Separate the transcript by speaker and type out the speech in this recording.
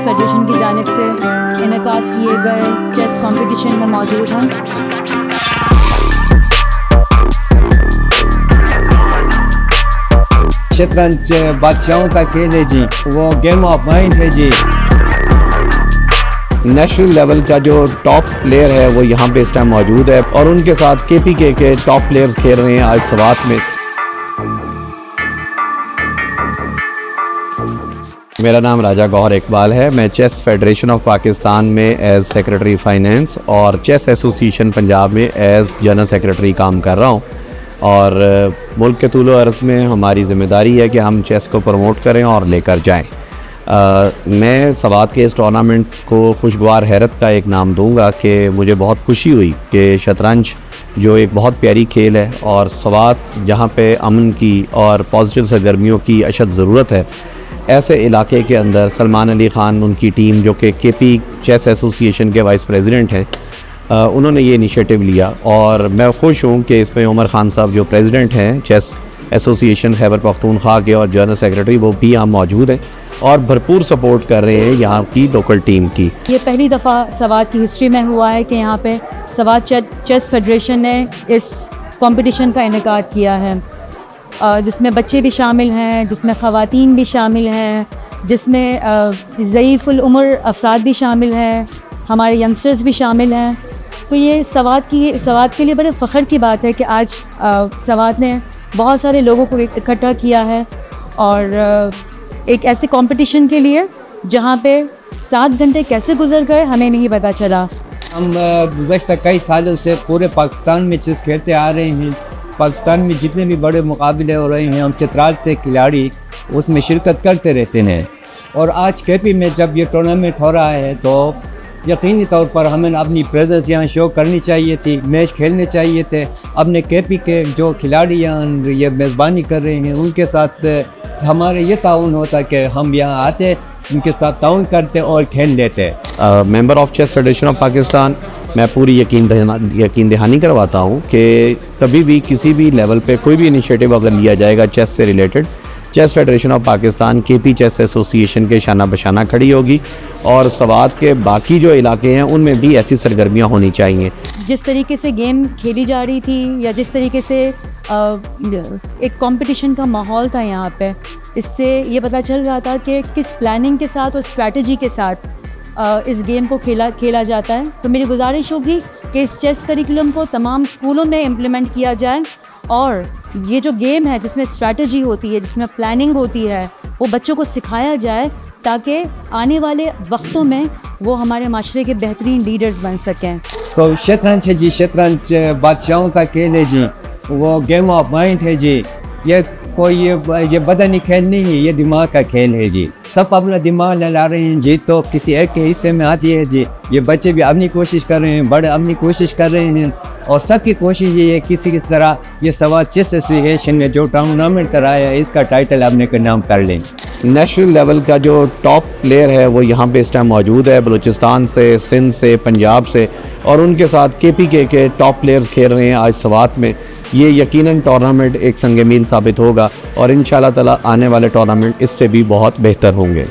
Speaker 1: Federation کی جانب سے انعقاد کیے گئے چیس کمپٹیشن میں موجود ہوں۔
Speaker 2: شطرنج بادشاہوں کا کھیل ہے جی، وہ گیم آف مائنڈ ہے جی۔ نیشنل لیول کا جو ٹاپ پلیئر ہے وہ یہاں پہ اس ٹائم موجود ہے، اور ان کے ساتھ کے پی کے ٹاپ پلیئرز کھیل رہے ہیں آج سوات میں۔ میرا نام راجہ گوہر اقبال ہے، میں چیس فیڈریشن آف پاکستان میں ایز سیکرٹری فائنینس اور چیس ایسوسیشن پنجاب میں ایز جنرل سیکرٹری کام کر رہا ہوں، اور ملک کے طول و عرض میں ہماری ذمہ داری ہے کہ ہم چیس کو پروموٹ کریں اور لے کر جائیں۔ میں سوات کے اس ٹورنامنٹ کو خوشگوار حیرت کا ایک نام دوں گا کہ مجھے بہت خوشی ہوئی کہ شطرنج جو ایک بہت پیاری کھیل ہے، اور سوات جہاں پہ امن کی اور پازیٹیو سرگرمیوں کی اشد ضرورت ہے، ایسے علاقے کے اندر سلمان علی خان ان کی ٹیم جو کہ کے پی چیس ایسوسیشن کے وائس پریزیڈنٹ ہیں، انہوں نے یہ انیشیٹو لیا، اور میں خوش ہوں کہ اس میں عمر خان صاحب جو پریزیڈنٹ ہیں چیس ایسوسیشن خیبر پختونخوا کے اور جنرل سیکرٹری، وہ بھی یہاں موجود ہیں اور بھرپور سپورٹ کر رہے ہیں یہاں کی لوکل ٹیم کی۔
Speaker 1: یہ پہلی دفعہ سوات کی ہسٹری میں ہوا ہے کہ یہاں پہ سوات چیس فیڈریشن نے اس کمپٹیشن کا انعقاد کیا ہے، جس میں بچے بھی شامل ہیں، جس میں خواتین بھی شامل ہیں، جس میں ضعیف العمر افراد بھی شامل ہیں، ہمارے ینگسٹرز بھی شامل ہیں۔ تو یہ سوات کے لیے بڑے فخر کی بات ہے کہ آج سوات نے بہت سارے لوگوں کو اکٹھا کیا ہے، اور ایک ایسے کمپٹیشن کے لیے جہاں پہ 7 گھنٹے کیسے گزر گئے ہمیں نہیں پتہ چلا۔
Speaker 2: ہم گزشتہ کئی سالوں سے پورے پاکستان میں چیس کھیلتے آ رہے ہیں۔ پاکستان میں جتنے بھی بڑے مقابلے ہو رہے ہیں، ہم چترال سے کھلاڑی اس میں شرکت کرتے رہتے ہیں، اور آج کے پی میں جب یہ ٹورنامنٹ ہو رہا ہے تو یقینی طور پر ہمیں اپنی پریزنس یہاں شو کرنی چاہیے تھی، میچ کھیلنے چاہیے تھے۔ اپنے کے پی کے جو کھلاڑی یہاں یہ میزبانی کر رہے ہیں، ان کے ساتھ ہمارے یہ تعاون ہوتا کہ ہم یہاں آتے، ان کے ساتھ تعاون کرتے اور کھیل لیتے۔
Speaker 3: Member of chess federation of Pakistan, میں پوری یقین دہانی کرواتا ہوں کہ کبھی بھی کسی بھی لیول پہ کوئی بھی انیشیٹو اگر لیا جائے گا چیس سے related, chess federation of Pakistan کے پی چیس ایسوسیشن کے شانہ بشانہ کھڑی ہوگی، اور سوات کے باقی جو علاقے ہیں ان میں بھی ایسی سرگرمیاں ہونی چاہیے۔
Speaker 1: جس طریقے سے گیم کھیلی جا رہی تھی، یا جس طریقے سے ایک کمپٹیشن کا ماحول تھا یہاں پہ، اس سے یہ پتہ چل رہا تھا کہ کس پلاننگ کے ساتھ اور اسٹریٹجی کے ساتھ اس گیم کو کھیلا جاتا ہے۔ تو میری گزارش ہوگی کہ اس چیس کریکولم کو تمام اسکولوں میں امپلیمنٹ کیا جائے، اور یہ جو گیم ہے جس میں اسٹریٹجی ہوتی ہے، جس میں پلاننگ ہوتی ہے، وہ بچوں کو سکھایا جائے تاکہ آنے والے وقتوں میں وہ ہمارے معاشرے کے بہترین لیڈرز بن سکیں۔
Speaker 2: تو شطرنج ہے جی، شطرنج بادشاہوں کا کھیل ہے جی، وہ گیم آف مائنڈ ہے جی۔ یہ بدنی کھیل نہیں ہے، یہ دماغ کا کھیل ہے جی۔ سب اپنا دماغ لڑا رہے ہیں جی، تو کسی ایک کے حصے میں آتی ہے جی۔ یہ بچے بھی اپنی کوشش کر رہے ہیں، بڑے اپنی کوشش کر رہے ہیں، اور سب کی کوشش یہ ہے کسی کی طرح یہ سوات چیس ایسوسیشن نے جو ٹورنامنٹ کرایا ہے اس کا ٹائٹل اپنے کے نام کر لیں۔
Speaker 3: نیشنل لیول کا جو ٹاپ پلیئر ہے وہ یہاں پہ اس ٹائم موجود ہے، بلوچستان سے، سندھ سے، پنجاب سے، اور ان کے ساتھ کے پی کے ٹاپ پلیئرز کھیل رہے ہیں آج سوات میں۔ یہ یقیناً ٹورنامنٹ ایک سنگ میل ثابت ہوگا، اور انشاءاللہ تعالی آنے والے ٹورنامنٹ اس سے بھی بہت بہتر ہوں گے۔